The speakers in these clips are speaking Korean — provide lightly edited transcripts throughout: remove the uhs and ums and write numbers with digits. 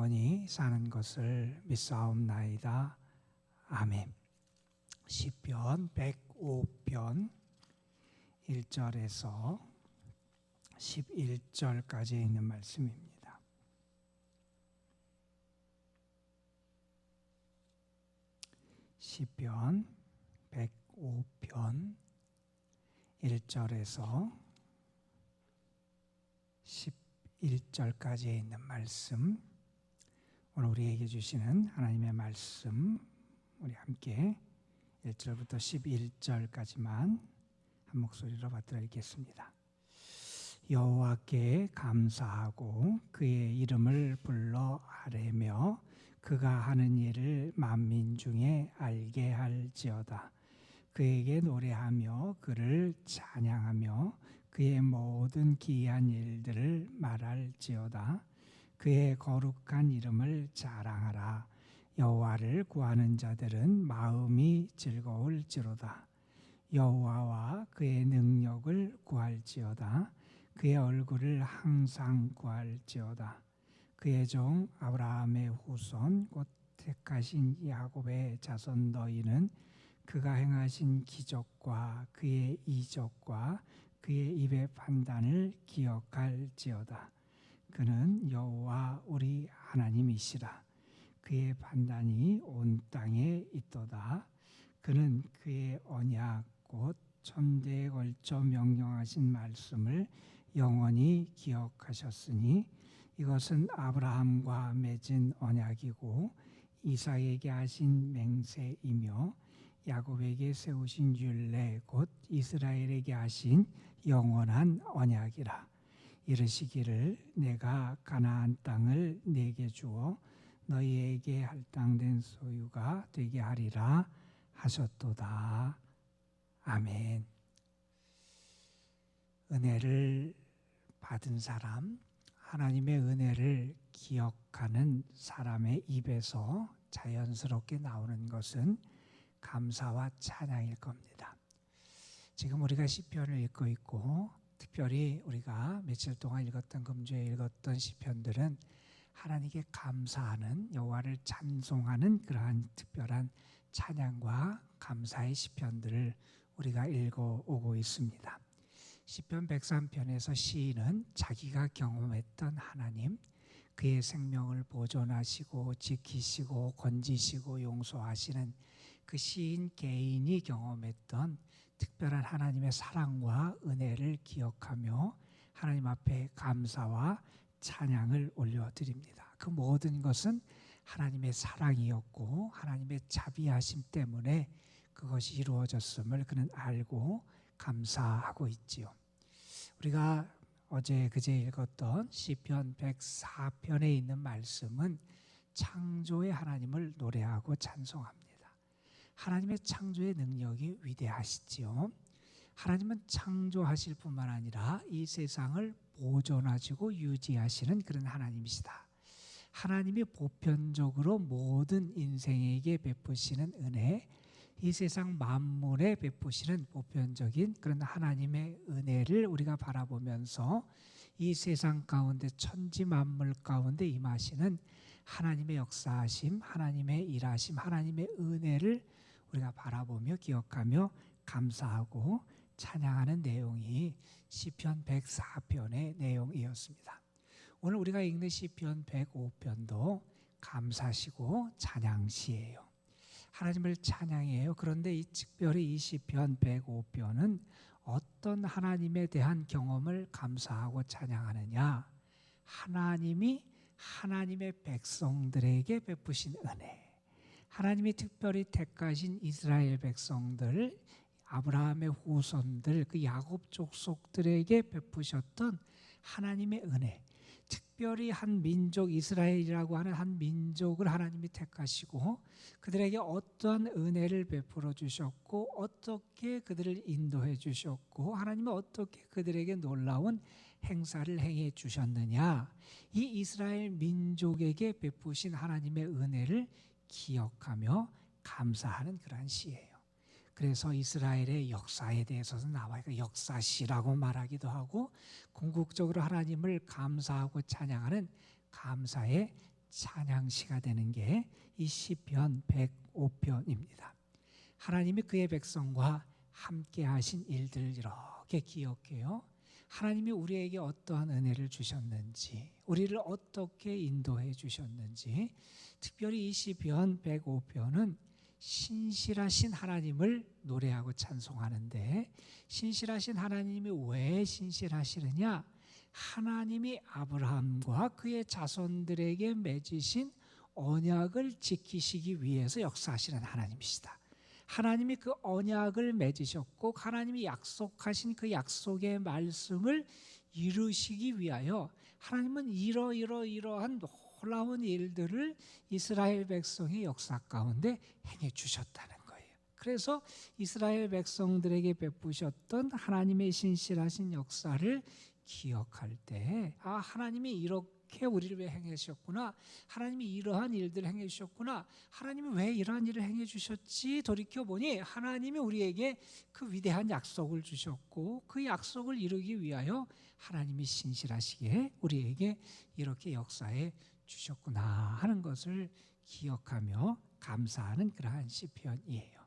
영원히 사는 것을 믿사옵나이다. 아멘. 시편 105편 1절에서 11절까지 있는 말씀입니다. 시편 105편 1절에서 11절까지 있는 말씀, 오늘 우리에게 주시는 하나님의 말씀, 우리 함께 1절부터 11절까지만 한 목소리로 받들어 읽겠습니다. 여호와께 감사하고 그의 이름을 불러 아뢰며 그가 하는 일을 만민 중에 알게 할지어다. 그에게 노래하며 그를 찬양하며 그의 모든 기이한 일들을 말할지어다. 그의 거룩한 이름을 자랑하라. 여호와를 구하는 자들은 마음이 즐거울지로다. 여호와와 그의 능력을 구할지어다. 그의 얼굴을 항상 구할지어다. 그의 종 아브라함의 후손 곧 택하신 야곱의 자손 너희는 그가 행하신 기적과 그의 이적과 그의 입의 판단을 기억할지어다. 그는 여호와 우리 하나님이시라. 그의 판단이 온 땅에 있도다. 그는 그의 언약 곧 천대에 걸쳐 명령하신 말씀을 영원히 기억하셨으니 이것은 아브라함과 맺은 언약이고 이삭에게 하신 맹세이며 야곱에게 세우신 율례 곧 이스라엘에게 하신 영원한 언약이라. 이르시기를 내가 가나안 땅을 내게 주어 너희에게 할당된 소유가 되게 하리라 하셨도다. 아멘. 은혜를 받은 사람, 하나님의 은혜를 기억하는 사람의 입에서 자연스럽게 나오는 것은 감사와 찬양일 겁니다. 지금 우리가 시편을 읽고 있고 특별히 우리가 며칠 동안 읽었던 금주에 읽었던 시편들은 하나님께 감사하는, 여호와를 찬송하는 그러한 특별한 찬양과 감사의 시편들을 우리가 읽어오고 있습니다. 시편 103편에서 시인은 자기가 경험했던 하나님, 그의 생명을 보존하시고 지키시고 건지시고 용서하시는 그 시인 개인이 경험했던 특별한 하나님의 사랑과 은혜를 기억하며 하나님 앞에 감사와 찬양을 올려드립니다. 그 모든 것은 하나님의 사랑이었고 하나님의 자비하심 때문에 그것이 이루어졌음을 그는 알고 감사하고 있지요. 우리가 어제 그제 읽었던 시편 104편에 있는 말씀은 창조의 하나님을 노래하고 찬송합니다. 하나님의 창조의 능력이 위대하시지요. 하나님은 창조하실 뿐만 아니라 이 세상을 보존하시고 유지하시는 그런 하나님이시다. 하나님이 보편적으로 모든 인생에게 베푸시는 은혜, 이 세상 만물에 베푸시는 보편적인 그런 하나님의 은혜를 우리가 바라보면서 이 세상 가운데 천지 만물 가운데 임하시는 하나님의 역사하심, 하나님의 일하심, 하나님의 은혜를 우리가 바라보며 기억하며 감사하고 찬양하는 내용이 시편 104편의 내용이었습니다. 오늘 우리가 읽는 시편 105편도 감사시고 찬양시예요. 하나님을 찬양해요. 그런데 특별히 이 시편 105편은 어떤 하나님에 대한 경험을 감사하고 찬양하느냐? 하나님이 하나님의 백성들에게 베푸신 은혜, 하나님이 특별히 택하신 이스라엘 백성들, 아브라함의 후손들, 그 야곱 족속들에게 베푸셨던 하나님의 은혜, 특별히 한 민족, 이스라엘이라고 하는 한 민족을 하나님이 택하시고 그들에게 어떠한 은혜를 베풀어 주셨고 어떻게 그들을 인도해 주셨고 하나님은 어떻게 그들에게 놀라운 행사를 행해 주셨느냐, 이 이스라엘 민족에게 베푸신 하나님의 은혜를 기억하며 감사하는 그러한 시예요. 그래서 이스라엘의 역사에 대해서는 나와요. 역사시라고 말하기도 하고 궁극적으로 하나님을 감사하고 찬양하는 감사의 찬양시가 되는 게 이 시편 105편입니다. 하나님이 그의 백성과 함께 하신 일들을 이렇게 기억해요. 하나님이 우리에게 어떠한 은혜를 주셨는지, 우리를 어떻게 인도해 주셨는지, 특별히 이 시편 105편은 신실하신 하나님을 노래하고 찬송하는데, 신실하신 하나님이 왜 신실하시느냐? 하나님이 아브라함과 그의 자손들에게 맺으신 언약을 지키시기 위해서 역사하시는 하나님이시다. 하나님이 그 언약을 맺으셨고 하나님이 약속하신 그 약속의 말씀을 이루시기 위하여 하나님은 이러한 놀라운 일들을 이스라엘 백성의 역사 가운데 행해 주셨다는 거예요. 그래서 이스라엘 백성들에게 베푸셨던 하나님의 신실하신 역사를 기억할 때, 아, 하나님이 이렇게 우리를 위해 행해 주셨구나, 하나님이 이러한 일들을 행해 주셨구나, 하나님이 왜 이러한 일을 행해 주셨지 돌이켜보니 하나님이 우리에게 그 위대한 약속을 주셨고 그 약속을 이루기 위하여 하나님이 신실하시게 우리에게 이렇게 역사해 주셨구나 하는 것을 기억하며 감사하는 그러한 시편이에요.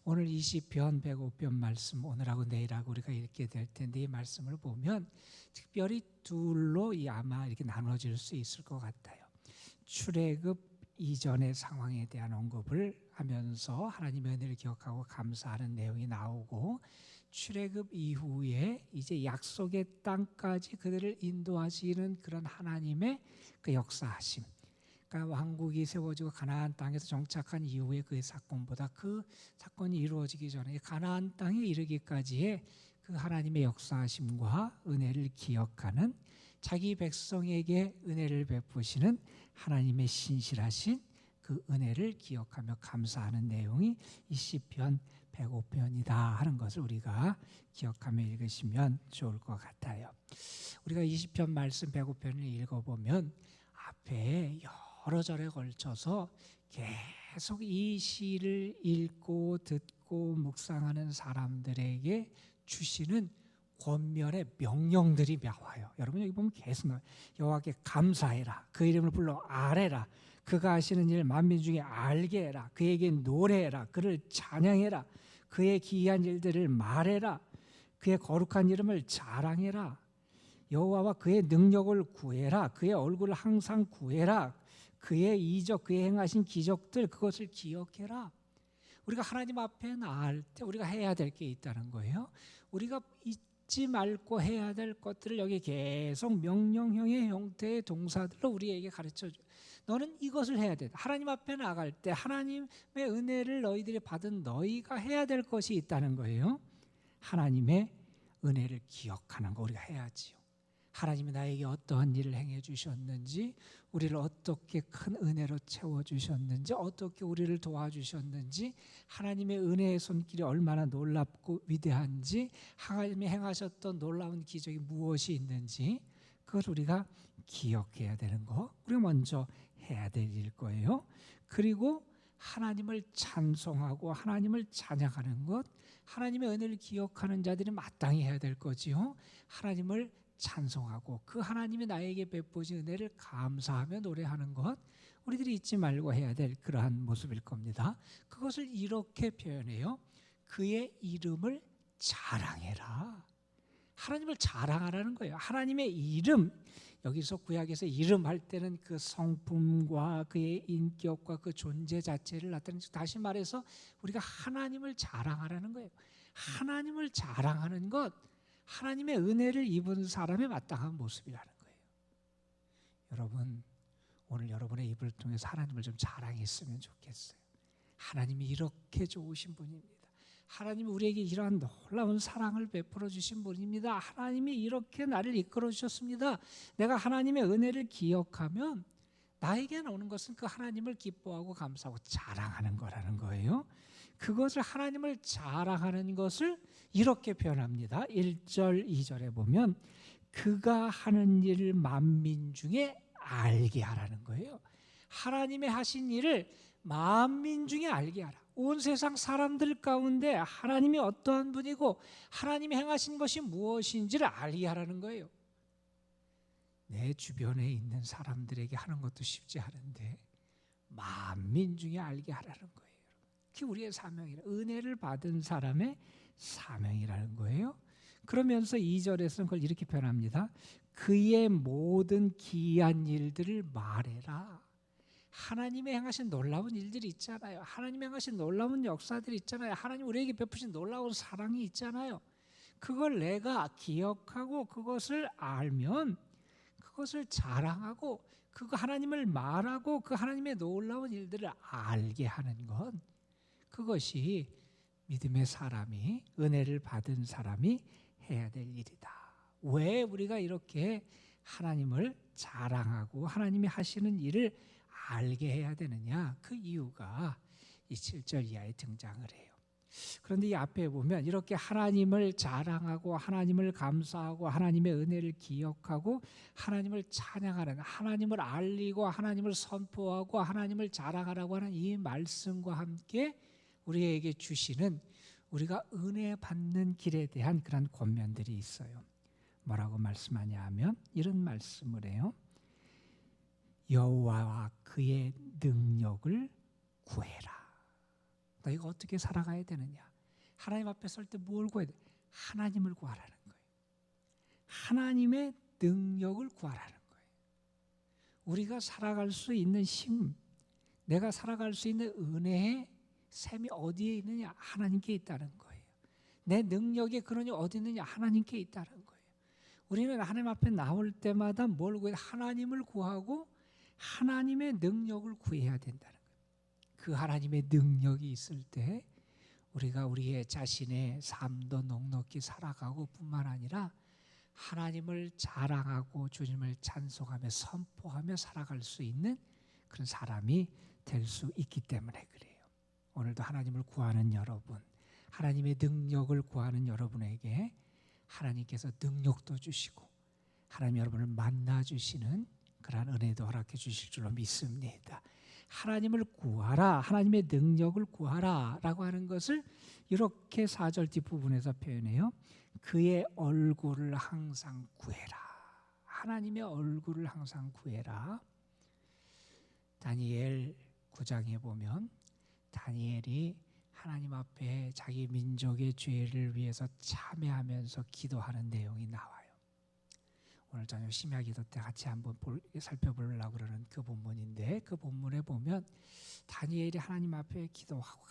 오늘 이 시편 105편 말씀, 오늘하고 내일하고 우리가 읽게 될 텐데, 이 말씀을 보면 특별히 둘로 아마 이렇게 나눠질 수 있을 것 같아요. 출애굽 이전의 상황에 대한 언급을 하면서 하나님의 은혜를 기억하고 감사하는 내용이 나오고, 출애굽 이후에 이제 약속의 땅까지 그들을 인도하시는 그런 하나님의 그 역사하심, 그러니까 왕국이 세워지고 가나안 땅에서 정착한 이후의 그 사건보다 그 사건이 이루어지기 전에 가나안 땅에 이르기까지의 그 하나님의 역사하심과 은혜를 기억하는, 자기 백성에게 은혜를 베푸시는 하나님의 신실하신 그 은혜를 기억하며 감사하는 내용이 이 시편 105편이다 하는 것을 우리가 기억하며 읽으시면 좋을 것 같아요. 우리가 이 시편 말씀 105편을 읽어보면 앞에 여러 절에 걸쳐서 계속 이 시를 읽고 듣고 묵상하는 사람들에게 주시는 권면의 명령들이 나와요. 여러분 여기 보면 계속 나와요. 여호와께 감사해라, 그 이름을 불러 아뢰라, 그가 하시는 일 만민 중에 알게 해라, 그에게 노래해라, 그를 찬양해라, 그의 기이한 일들을 말해라, 그의 거룩한 이름을 자랑해라, 여호와와 그의 능력을 구해라, 그의 얼굴을 항상 구해라, 그의 이적, 그의 행하신 기적들 그것을 기억해라. 우리가 하나님 앞에 나갈 때 우리가 해야 될 게 있다는 거예요. 우리가 잊지 말고 해야 될 것들을 여기 계속 명령형의 형태의 동사들로 우리에게 가르쳐줘. 너는 이것을 해야 돼. 하나님 앞에 나갈 때 하나님의 은혜를 너희들이 받은 너희가 해야 될 것이 있다는 거예요. 하나님의 은혜를 기억하는 거 우리가 해야지요. 하나님이 나에게 어떠한 일을 행해 주셨는지, 우리를 어떻게 큰 은혜로 채워주셨는지, 어떻게 우리를 도와주셨는지, 하나님의 은혜의 손길이 얼마나 놀랍고 위대한지, 하나님이 행하셨던 놀라운 기적이 무엇이 있는지, 그걸 우리가 기억해야 되는 거, 우리가 먼저 해야 될 일일 거예요. 그리고 하나님을 찬송하고 하나님을 찬양하는 것, 하나님의 은혜를 기억하는 자들이 마땅히 해야 될 거지요. 하나님을 찬송하고 그 하나님이 나에게 베푸신 은혜를 감사하며 노래하는 것, 우리들이 잊지 말고 해야 될 그러한 모습일 겁니다. 그것을 이렇게 표현해요. 그의 이름을 자랑해라. 하나님을 자랑하라는 거예요. 하나님의 이름, 여기서 구약에서 이름 할 때는 그 성품과 그의 인격과 그 존재 자체를 나타내는, 다시 말해서 우리가 하나님을 자랑하라는 거예요. 하나님을 자랑하는 것, 하나님의 은혜를 입은 사람의 마땅한 모습이라는 거예요. 여러분, 오늘 여러분의 입을 통해서 하나님을 좀 자랑했으면 좋겠어요. 하나님이 이렇게 좋으신 분입니다. 하나님이 우리에게 이러한 놀라운 사랑을 베풀어 주신 분입니다. 하나님이 이렇게 나를 이끌어 주셨습니다. 내가 하나님의 은혜를 기억하면 나에게 오는 것은 그 하나님을 기뻐하고 감사하고 자랑하는 거라는 거예요. 그것을, 하나님을 자랑하는 것을 이렇게 표현합니다. 1절 2절에 보면 그가 하는 일을 만민 중에 알게 하라는 거예요. 하나님의 하신 일을 만민 중에 알게 하라. 온 세상 사람들 가운데 하나님이 어떠한 분이고 하나님이 행하신 것이 무엇인지를 알게 하라는 거예요. 내 주변에 있는 사람들에게 하는 것도 쉽지 않은데 만민 중에 알게 하라는 거예요. 그게 우리의 사명이라, 은혜를 받은 사람의 사명이라는 거예요. 그러면서 2절에서는 그걸 이렇게 표현합니다. 그의 모든 기이한 일들을 말해라. 하나님의 행하신 놀라운 일들이 있잖아요. 하나님의 행하신 놀라운 역사들이 있잖아요. 하나님 우리에게 베푸신 놀라운 사랑이 있잖아요. 그걸 내가 기억하고 그것을 알면 그것을 자랑하고 그거 하나님을 말하고 그 하나님의 놀라운 일들을 알게 하는 건, 그것이 믿음의 사람이, 은혜를 받은 사람이 해야 될 일이다. 왜 우리가 이렇게 하나님을 자랑하고 하나님이 하시는 일을 알게 해야 되느냐? 그 이유가 이 7절 이하에 등장을 해요. 그런데 이 앞에 보면 이렇게 하나님을 자랑하고 하나님을 감사하고 하나님의 은혜를 기억하고 하나님을 찬양하는, 하나님을 알리고 하나님을 선포하고 하나님을 자랑하라고 하는 이 말씀과 함께 우리에게 주시는, 우리가 은혜 받는 길에 대한 그런 권면들이 있어요. 뭐라고 말씀하냐 하면 이런 말씀을 해요. 여호와와 그의 능력을 구해라. 너희가 어떻게 살아가야 되느냐? 하나님 앞에 설 때 뭘 구해야 돼? 하나님을 구하라는 거예요. 하나님의 능력을 구하라는 거예요. 우리가 살아갈 수 있는 힘, 내가 살아갈 수 있는 은혜의 셈이 어디에 있느냐? 하나님께 있다는 거예요. 내 능력의 근원이 어디 있느냐? 하나님께 있다는 거예요. 우리는 하나님 앞에 나올 때마다 뭘 구해야 돼? 하나님을 구하고 하나님의 능력을 구해야 된다는 거예요. 그 하나님의 능력이 있을 때 우리가 우리의 자신의 삶도 넉넉히 살아가고 뿐만 아니라 하나님을 자랑하고 주님을 찬송하며 선포하며 살아갈 수 있는 그런 사람이 될 수 있기 때문에 그래요. 오늘도 하나님을 구하는 여러분, 하나님의 능력을 구하는 여러분에게 하나님께서 능력도 주시고 하나님 여러분을 만나주시는 그러한 은혜도 허락해 주실 줄로 믿습니다. 하나님을 구하라, 하나님의 능력을 구하라 라고 하는 것을 이렇게 4절 뒷부분에서 표현해요. 그의 얼굴을 항상 구해라. 하나님의 얼굴을 항상 구해라. 다니엘 9장에 보면 다니엘이 하나님 앞에 자기 민족의 죄를 위해서 참회하면서 기도하는 내용이 나와요. 오늘 저녁 심야 기도 때 같이 한번 살펴보려고 그러는 그 본문인데, 그 본문에 보면 다니엘이 하나님 앞에 기도하고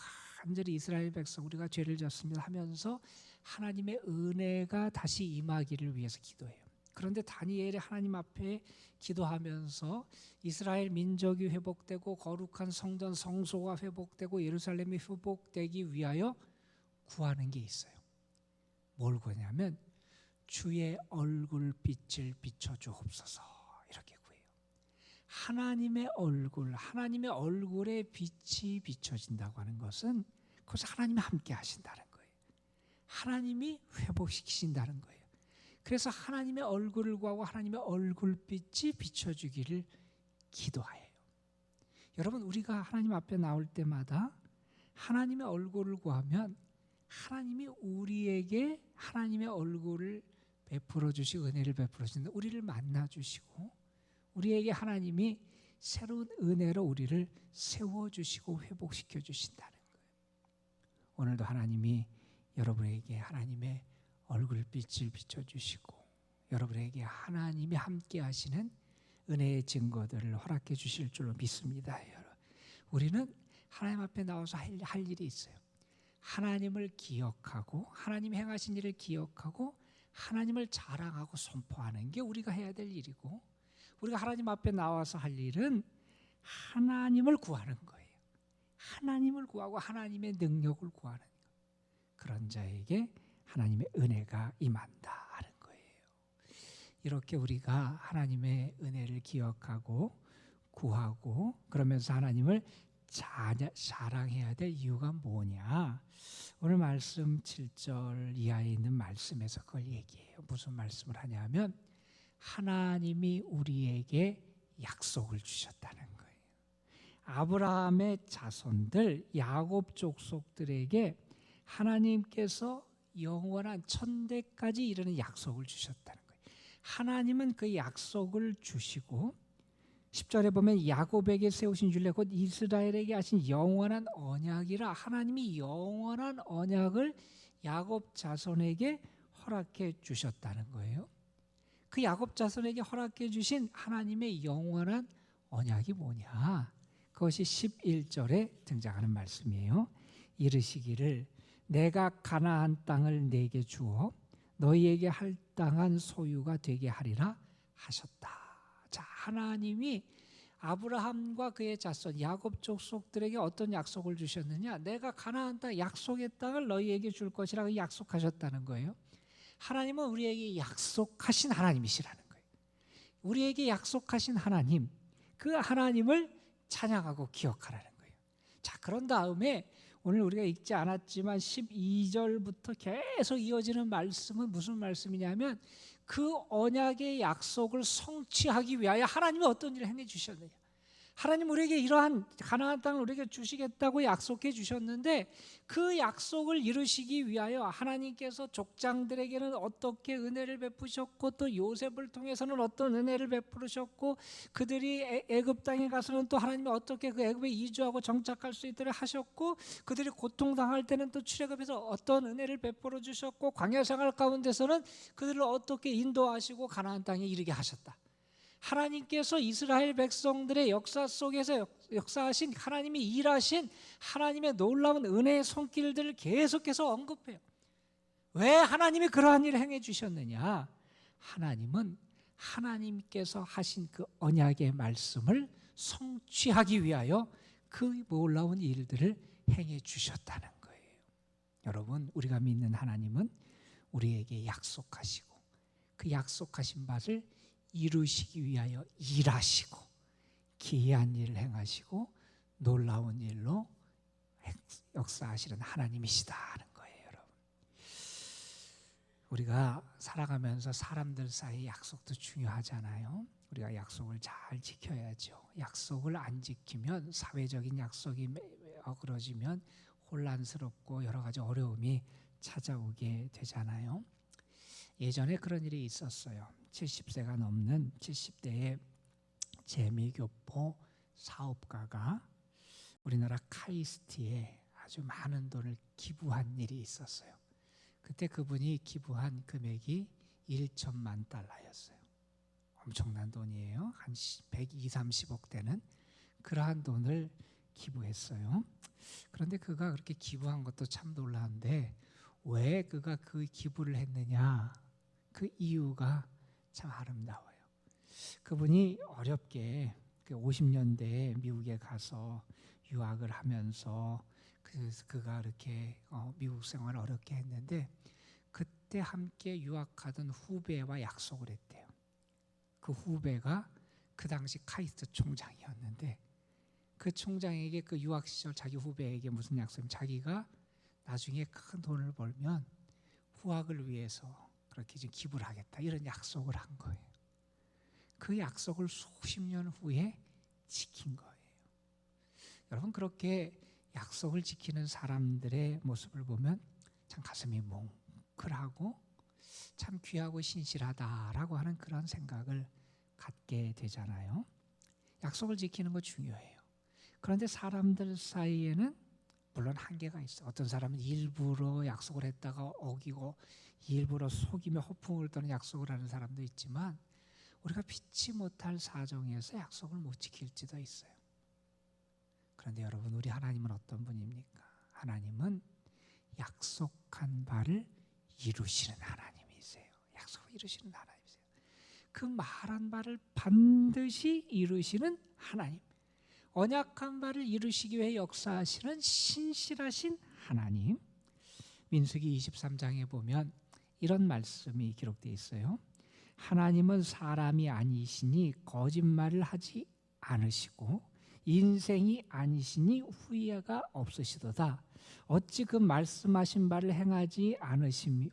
간절히 이스라엘 백성 우리가 죄를 졌습니다 하면서 하나님의 은혜가 다시 임하기를 위해서 기도해요. 그런데 다니엘이 하나님 앞에 기도하면서 이스라엘 민족이 회복되고 거룩한 성전 성소가 회복되고 예루살렘이 회복되기 위하여 구하는 게 있어요. 뭘 구하냐면 주의 얼굴빛을 비춰주옵소서, 이렇게 구해요. 하나님의 얼굴, 하나님의 얼굴에 빛이 비춰진다고 하는 것은 그것은 하나님이 함께 하신다는 거예요. 하나님이 회복시키신다는 거예요. 그래서 하나님의 얼굴을 구하고 하나님의 얼굴빛이 비춰주기를 기도해요. 여러분, 우리가 하나님 앞에 나올 때마다 하나님의 얼굴을 구하면 하나님이 우리에게 하나님의 얼굴을 베풀어 주시고 은혜를 베풀어 주시는데 우리를 만나 주시고 우리에게 하나님이 새로운 은혜로 우리를 세워 주시고 회복시켜 주신다는 거예요. 오늘도 하나님이 여러분에게 하나님의 얼굴빛을 비춰주시고 여러분에게 하나님이 함께 하시는 은혜의 증거들을 허락해 주실 줄로 믿습니다. 우리는 하나님 앞에 나와서 할 일이 있어요. 하나님을 기억하고 하나님이 행하신 일을 기억하고 하나님을 자랑하고 선포하는 게 우리가 해야 될 일이고, 우리가 하나님 앞에 나와서 할 일은 하나님을 구하는 거예요. 하나님을 구하고 하나님의 능력을 구하는 것. 그런 자에게 하나님의 은혜가 임한다 하는 거예요. 이렇게 우리가 하나님의 은혜를 기억하고 구하고 그러면서 하나님을 자랑해야 될 이유가 뭐냐? 오늘 말씀 7절 이하에 있는 말씀에서 그걸 얘기해요. 무슨 말씀을 하냐면 하나님이 우리에게 약속을 주셨다는 거예요. 아브라함의 자손들 야곱 족속들에게 하나님께서 영원한 천대까지 이르는 약속을 주셨다는 거예요. 하나님은 그 약속을 주시고 10절에 보면 야곱에게 세우신 율례 곧 이스라엘에게 하신 영원한 언약이라 하나님이 영원한 언약을 야곱 자손에게 허락해 주셨다는 거예요. 그 야곱 자손에게 허락해 주신 하나님의 영원한 언약이 뭐냐? 그것이 11절에 등장하는 말씀이에요. 이르시기를 내가 가나안 땅을 내게 주어 너희에게 할당한 소유가 되게 하리라 하셨다. 자, 하나님이 아브라함과 그의 자손 야곱 족속들에게 어떤 약속을 주셨느냐? 내가 가나안 땅 약속의 땅을 너희에게 줄 것이라고 약속하셨다는 거예요. 하나님은 우리에게 약속하신 하나님이시라는 거예요. 우리에게 약속하신 하나님, 그 하나님을 찬양하고 기억하라는 거예요. 자, 그런 다음에 오늘 우리가 읽지 않았지만 12절부터 계속 이어지는 말씀은 무슨 말씀이냐면 그 언약의 약속을 성취하기 위하여 하나님이 어떤 일을 행해 주셨느냐. 하나님 우리에게 이러한 가나안 땅을 우리에게 주시겠다고 약속해 주셨는데 그 약속을 이루시기 위하여 하나님께서 족장들에게는 어떻게 은혜를 베푸셨고 또 요셉을 통해서는 어떤 은혜를 베푸셨고 그들이 애굽 땅에 가서는 또 하나님이 어떻게 그 애굽에 이주하고 정착할 수 있도록 하셨고 그들이 고통당할 때는 또 출애굽에서 어떤 은혜를 베풀어 주셨고 광야 생활 가운데서는 그들을 어떻게 인도하시고 가나안 땅에 이르게 하셨다. 하나님께서 이스라엘 백성들의 역사 속에서 역사하신 하나님이 일하신 하나님의 놀라운 은혜의 손길들을 계속해서 언급해요. 왜 하나님이 그러한 일을 행해 주셨느냐? 하나님은 하나님께서 하신 그 언약의 말씀을 성취하기 위하여 그 놀라운 일들을 행해 주셨다는 거예요. 여러분, 우리가 믿는 하나님은 우리에게 약속하시고 그 약속하신 바를 이루시기 위하여 일하시고 기이한 일을 행하시고 놀라운 일로 역사하시는 하나님이시다는 거예요. 여러분, 우리가 살아가면서 사람들 사이 약속도 중요하잖아요. 우리가 약속을 잘 지켜야죠. 약속을 안 지키면 사회적인 약속이 어그러지면 혼란스럽고 여러 가지 어려움이 찾아오게 되잖아요. 예전에 그런 일이 있었어요. 70세가 넘는 70대의 재미교포 사업가가 우리나라 카이스트에 아주 많은 돈을 기부한 일이 있었어요. 그때 그분이 기부한 금액이 1천만 달러였어요. 엄청난 돈이에요. 한 120, 30억 되는 그러한 돈을 기부했어요. 그런데 그가 그렇게 기부한 것도 참 놀라운데 왜 그가 그 기부를 했느냐? 그 이유가 참 아름다워요. 그분이 어렵게 50년대에 미국에 가서 유학을 하면서 그가 이렇게 미국 생활을 어렵게 했는데 그때 함께 유학하던 후배와 약속을 했대요. 그 후배가 그 당시 카이스트 총장이었는데 그 총장에게 그 유학 시절 자기 후배에게 무슨 약속이면 자기가 나중에 큰 돈을 벌면 후학을 위해서 그렇게 이제 기부를 하겠다 이런 약속을 한 거예요. 그 약속을 수십 년 후에 지킨 거예요. 여러분, 그렇게 약속을 지키는 사람들의 모습을 보면 참 가슴이 뭉클하고 참 귀하고 신실하다라고 하는 그런 생각을 갖게 되잖아요. 약속을 지키는 거 중요해요. 그런데 사람들 사이에는 물론 한계가 있어. 어떤 사람은 일부러 약속을 했다가 어기고 일부러 속이며 허풍을 떠는 약속을 하는 사람도 있지만 우리가 피치 못할 사정에서 약속을 못 지킬지도 있어요. 그런데 여러분, 우리 하나님은 어떤 분입니까? 하나님은 약속한 바를 이루시는 하나님이세요. 약속을 이루시는 하나님이세요. 그 말한 바를 반드시 이루시는 하나님. 언약한 바를 이루시기 위해 역사하시는 신실하신 하나님. 민수기 23장에 보면 이런 말씀이 기록되어 있어요. 하나님은 사람이 아니시니 거짓말을 하지 않으시고 인생이 아니시니 후회가 없으시도다. 어찌 그 말씀하신 바를 행하지 않으시며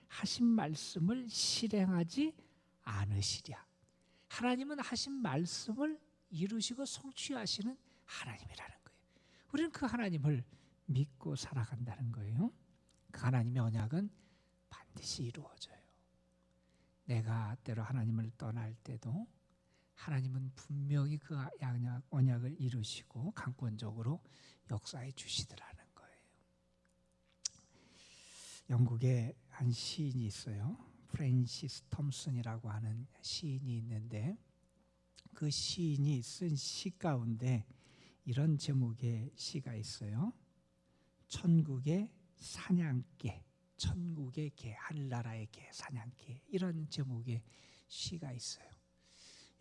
하신 말씀을 실행하지 않으시랴. 하나님은 하신 말씀을 이루시고 성취하시는 하나님이라는 거예요. 우리는 그 하나님을 믿고 살아간다는 거예요. 그 하나님의 언약은 반드시 이루어져요. 내가 때로 하나님을 떠날 때도 하나님은 분명히 그 언약을 이루시고 강권적으로 역사해 주시더라는 거예요. 영국에 한 시인이 있어요. 프랜시스 톰슨이라고 하는 시인이 있는데 그 시인이 쓴 시 가운데 이런 제목의 시가 있어요. 천국의 사냥개, 천국의 개, 하늘나라의 개, 사냥개, 이런 제목의 시가 있어요.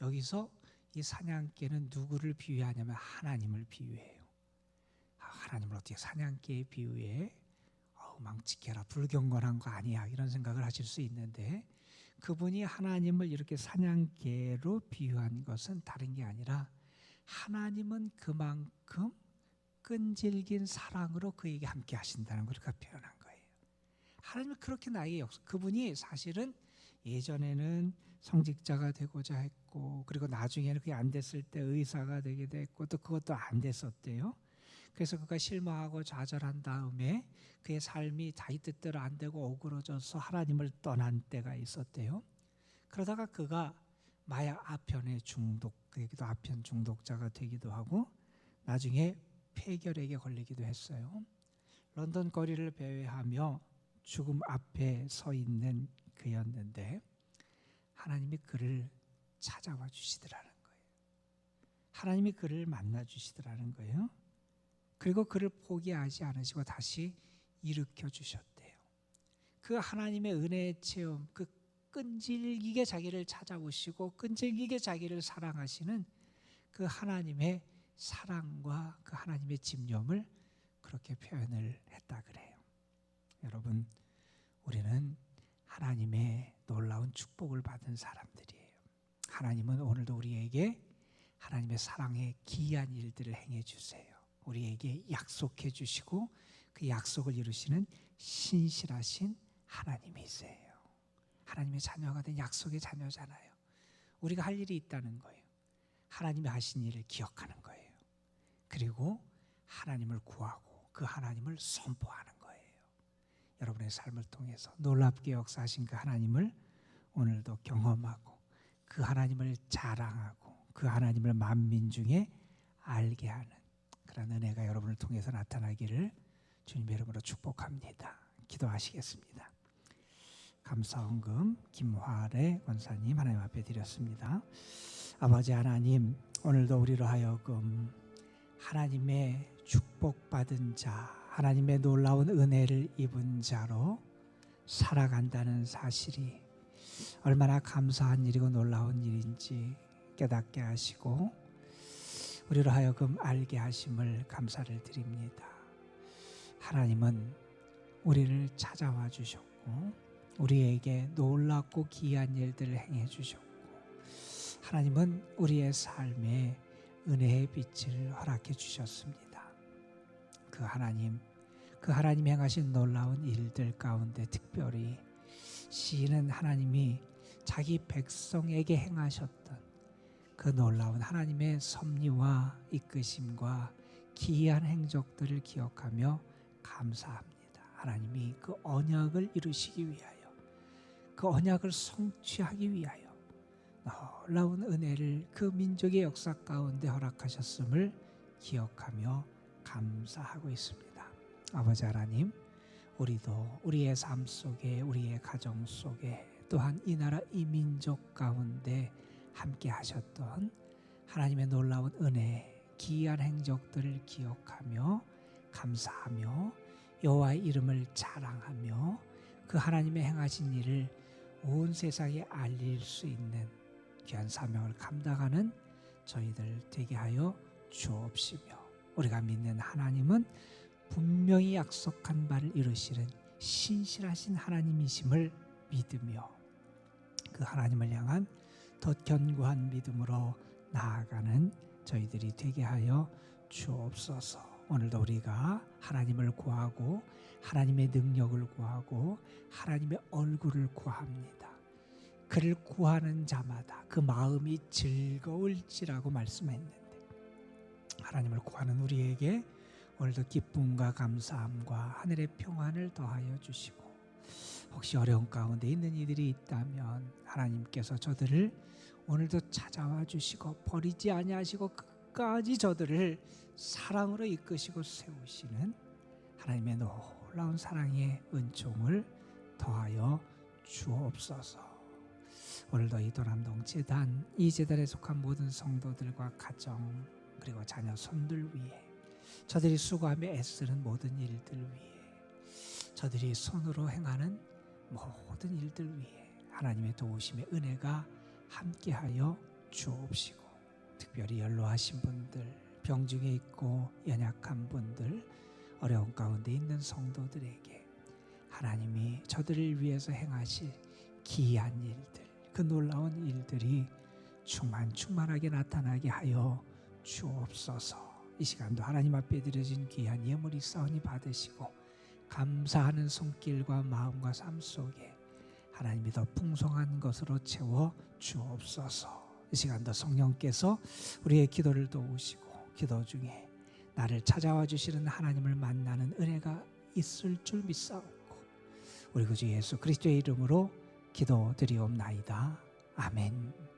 여기서 이 사냥개는 누구를 비유하냐면 하나님을 비유해요. 하나님을 어떻게 사냥개에 비유해? 망치켜라, 불경건한 거 아니야, 이런 생각을 하실 수 있는데 그분이 하나님을 이렇게 사냥개로 비유한 것은 다른 게 아니라 하나님은 그만큼 끈질긴 사랑으로 그에게 함께 하신다는 걸 그렇게 표현한 거예요. 하나님은 그렇게 나에게 그분이 사실은 예전에는 성직자가 되고자 했고 그리고 나중에는 그게 안 됐을 때 의사가 되게 됐고 또 그것도 안 됐었대요. 그래서 그가 실망하고 좌절한 다음에 그의 삶이 자기 뜻대로 안 되고 오그러져서 하나님을 떠난 때가 있었대요. 그러다가 그가 마약 아편에 중독되기도, 아편 중독자가 되기도 하고 나중에 폐결핵에 걸리기도 했어요. 런던 거리를 배회하며 죽음 앞에 서 있는 그였는데 하나님이 그를 찾아와 주시더라는 거예요. 하나님이 그를 만나 주시더라는 거예요. 그리고 그를 포기하지 않으시고 다시 일으켜 주셨대요. 그 하나님의 은혜의 체험, 그 끈질기게 자기를 찾아오시고 끈질기게 자기를 사랑하시는 그 하나님의 사랑과 그 하나님의 집념을 그렇게 표현을 했다 그래요. 여러분, 우리는 하나님의 놀라운 축복을 받은 사람들이에요. 하나님은 오늘도 우리에게 하나님의 사랑의 기이한 일들을 행해 주세요. 우리에게 약속해 주시고 그 약속을 이루시는 신실하신 하나님이세요. 하나님의 자녀가 된 약속의 자녀잖아요. 우리가 할 일이 있다는 거예요. 하나님이 하신 일을 기억하는 거예요. 그리고 하나님을 구하고 그 하나님을 선포하는 거예요. 여러분의 삶을 통해서 놀랍게 역사하신 그 하나님을 오늘도 경험하고 그 하나님을 자랑하고 그 하나님을 만민 중에 알게 하는 그런 은혜가 여러분을 통해서 나타나기를 주님의 이름으로 축복합니다. 기도하시겠습니다. 감사헌금 김화래 권사님 하나님 앞에 드렸습니다. 아버지 하나님, 오늘도 우리로 하여금 하나님의 축복받은 자, 하나님의 놀라운 은혜를 입은 자로 살아간다는 사실이 얼마나 감사한 일이고 놀라운 일인지 깨닫게 하시고 우리로 하여금 알게 하심을 감사를 드립니다. 하나님은 우리를 찾아와 주셨고 우리에게 놀랍고 귀한 일들을 행해 주셨고 하나님은 우리의 삶에 은혜의 빛을 허락해 주셨습니다. 그 하나님 행하신 놀라운 일들 가운데 특별히 시인은 하나님이 자기 백성에게 행하셨던 그 놀라운 하나님의 섭리와 이끄심과 기이한 행적들을 기억하며 감사합니다. 하나님이 그 언약을 이루시기 위하여 그 언약을 성취하기 위하여 놀라운 은혜를 그 민족의 역사 가운데 허락하셨음을 기억하며 감사하고 있습니다. 아버지 하나님, 우리도 우리의 삶 속에 우리의 가정 속에 또한 이 나라 이 민족 가운데 함께 하셨던 하나님의 놀라운 은혜, 기이한 행적들을 기억하며 감사하며 여호와의 이름을 자랑하며 그 하나님의 행하신 일을 온 세상에 알릴 수 있는 귀한 사명을 감당하는 저희들 되게 하여 주옵시며 우리가 믿는 하나님은 분명히 약속한 바를 이루시는 신실하신 하나님이심을 믿으며 그 하나님을 향한 더 견고한 믿음으로 나아가는 저희들이 되게 하여 주옵소서. 오늘도 우리가 하나님을 구하고 하나님의 능력을 구하고 하나님의 얼굴을 구합니다. 그를 구하는 자마다 그 마음이 즐거울지라고 말씀했는데 하나님을 구하는 우리에게 오늘도 기쁨과 감사함과 하늘의 평안을 더하여 주시고 혹시 어려운 가운데 있는 이들이 있다면 하나님께서 저들을 오늘도 찾아와 주시고 버리지 아니하시고 끝까지 저들을 사랑으로 이끄시고 세우시는 하나님의 놀라운 사랑의 은총을 더하여 주옵소서. 오늘도 이도람동 재단, 이 재단에 속한 모든 성도들과 가정 그리고 자녀 손들 위해, 저들이 수고하며 애쓰는 모든 일들 위해, 저들이 손으로 행하는 모든 일들 위해 하나님의 도우심의 은혜가 함께하여 주옵시고, 특별히 연로하신 분들, 병중에 있고 연약한 분들, 어려운 가운데 있는 성도들에게 하나님이 저들을 위해서 행하실 기이한 일들, 그 놀라운 일들이 충만하게 나타나게 하여 주옵소서. 이 시간도 하나님 앞에 드려진 귀한 예물이 싸우니 받으시고 감사하는 손길과 마음과 삶 속에 하나님이 더 풍성한 것으로 채워 주옵소서. 이 시간도 성령께서 우리의 기도를 도우시고 기도 중에 나를 찾아와 주시는 하나님을 만나는 은혜가 있을 줄 믿사옵고 우리 구주 예수 그리스도의 이름으로 기도드리옵나이다. 아멘.